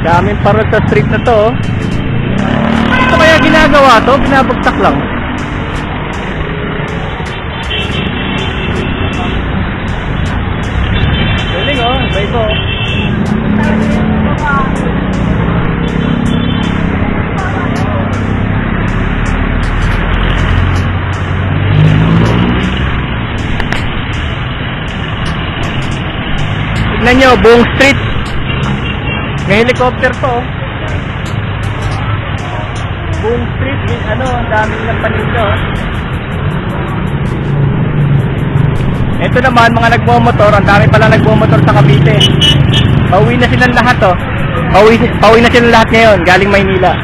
Daming parol sa street na to. Ito kaya ginagawa to? Binabagsak lang. Galing oh, iba-iba oh. Tignan nyo, buong street. May helicopter po oh. Buong street, ano, ang daming ng paninda oh. Ito naman, mga nagmomotor, ang dami pala nagmomotor sa Cavite. Pauwi na silang lahat oh. Pauwi na silang lahat ngayon, galing Maynila.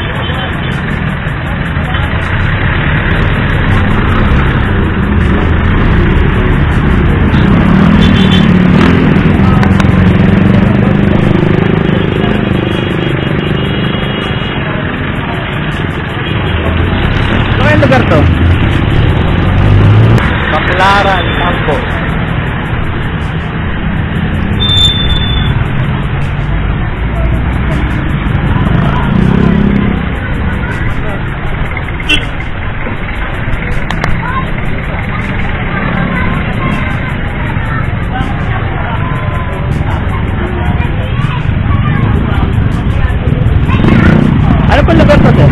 Ano lugar to? Baklaran, Tambo. Ano pa lugar to?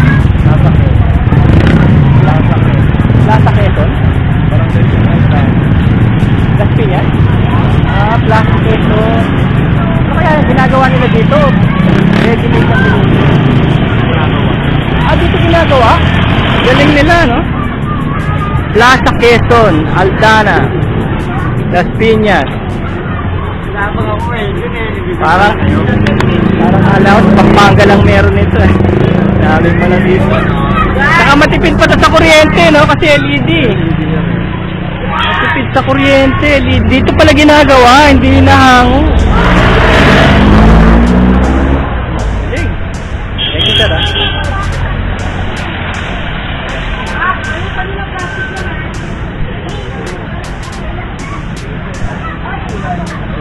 Plaza Quezon? Las Piñas? Plaza Quezon. Ano kaya ginagawa nila dito? Dito ginagawa? Galing nila, no? Plaza Quezon, Aldana, Las Piñas. Parang alaw, Pampanga lang meron nito eh. Sabi mo na dito. Saka matipid pa sa kuryente, no? Kasi LED. Matipid sa kuryente, LED. Dito pala ginagawa, hindi nahango. Thank you, sir.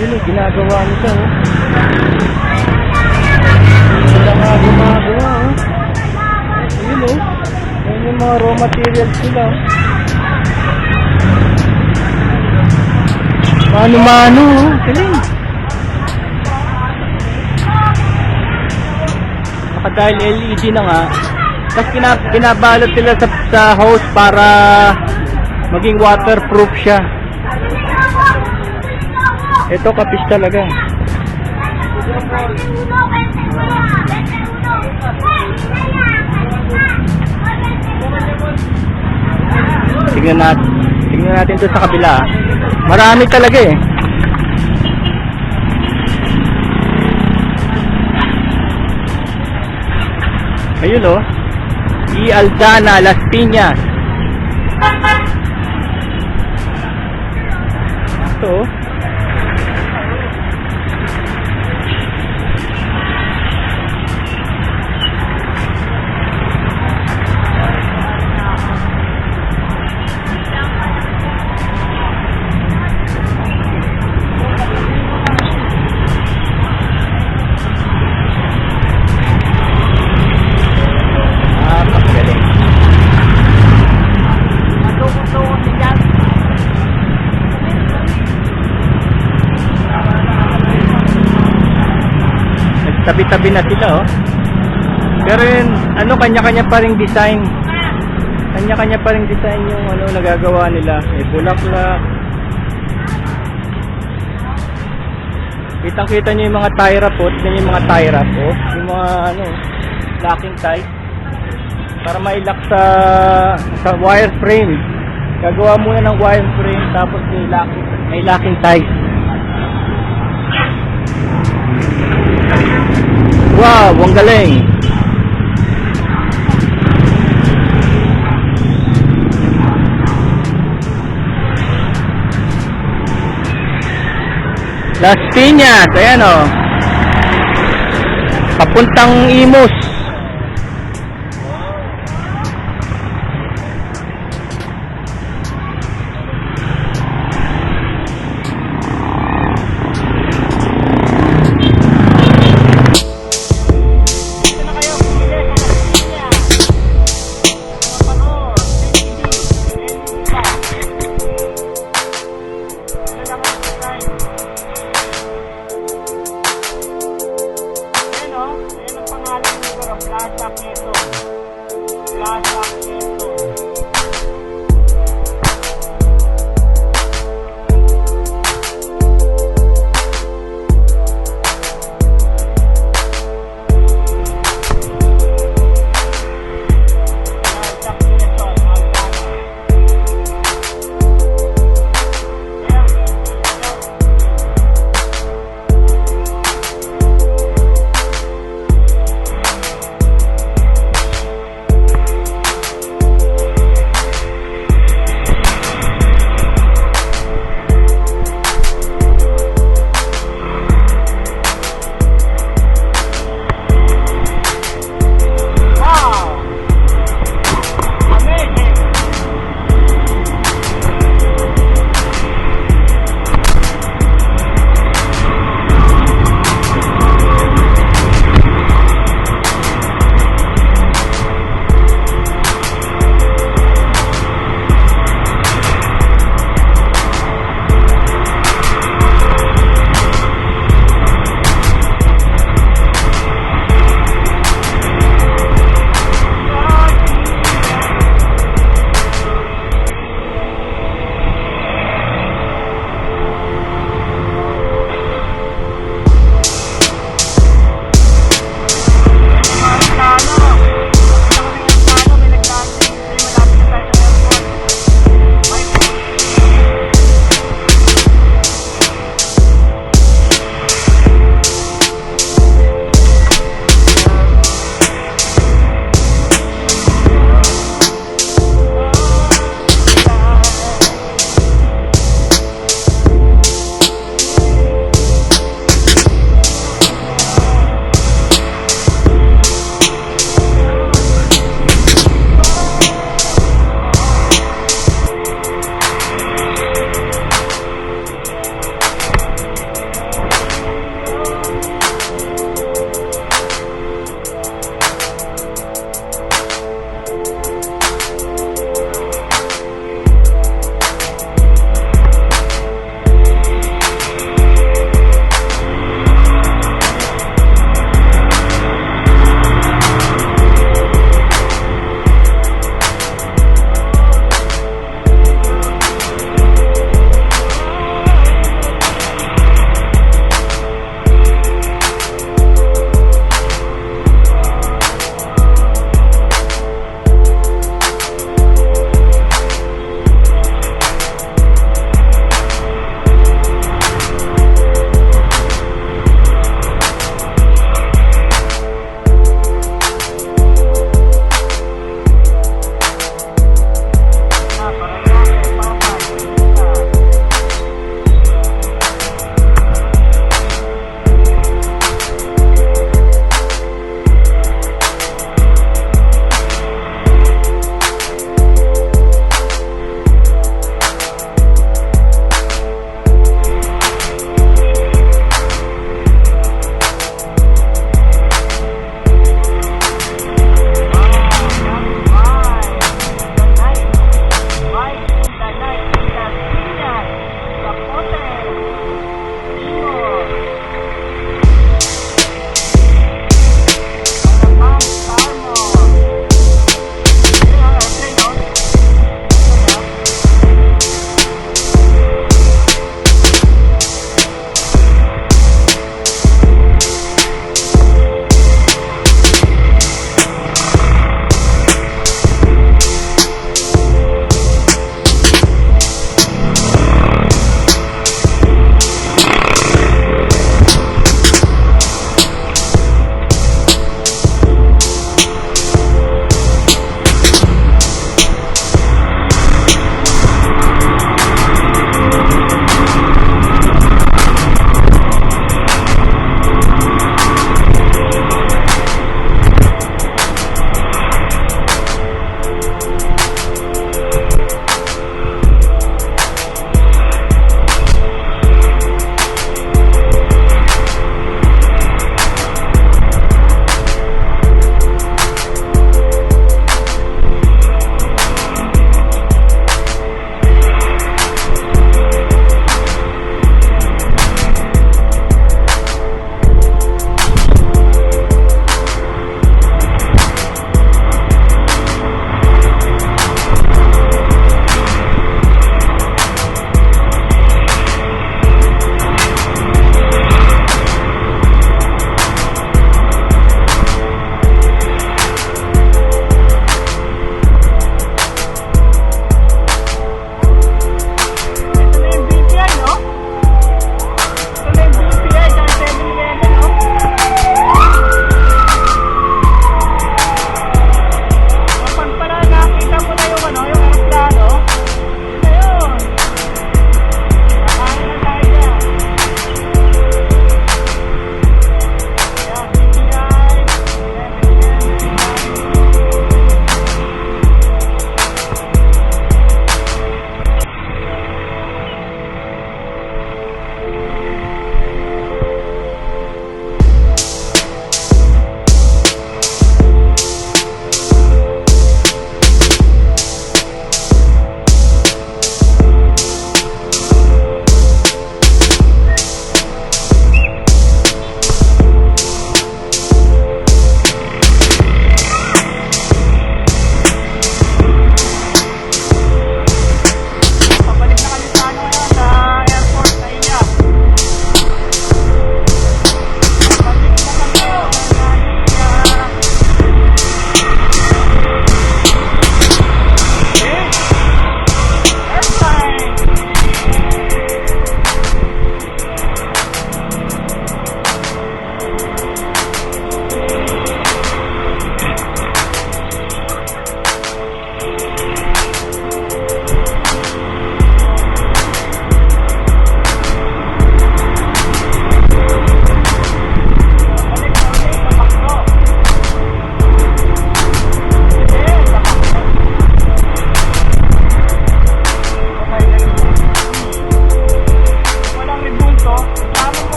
Yun yung ginagawa nito, oh. Wala nga gumagawa, oh. Yun, oh. Yan yung mga raw materials nila. Mano-mano, oh. Galing. Baka dahil LED na nga, tapos binabalot sila sa hose para maging waterproof siya. Ito kapis talaga. Tingnan natin ito sa kabila. Marami talaga eh. Ayun oh. Aldana, Las Piñas. Ito oh. Tabi-tabi na sila oh. Pero yun, ano, kanya-kanya pa ring design. Kanya-kanya pa ring design yung ano nagagawa nila. May bulaklak. Kitang-kita nyo yung mga tie wrap oh. Tignan yung mga tie wrap oh. Yung mga ano, locking tie. Para mailak sa wire frame. Gagawa muna ng wire frame tapos may locking tie. Wow, ang galing. Las Piñas, ayan o. Papuntang Imus. masakit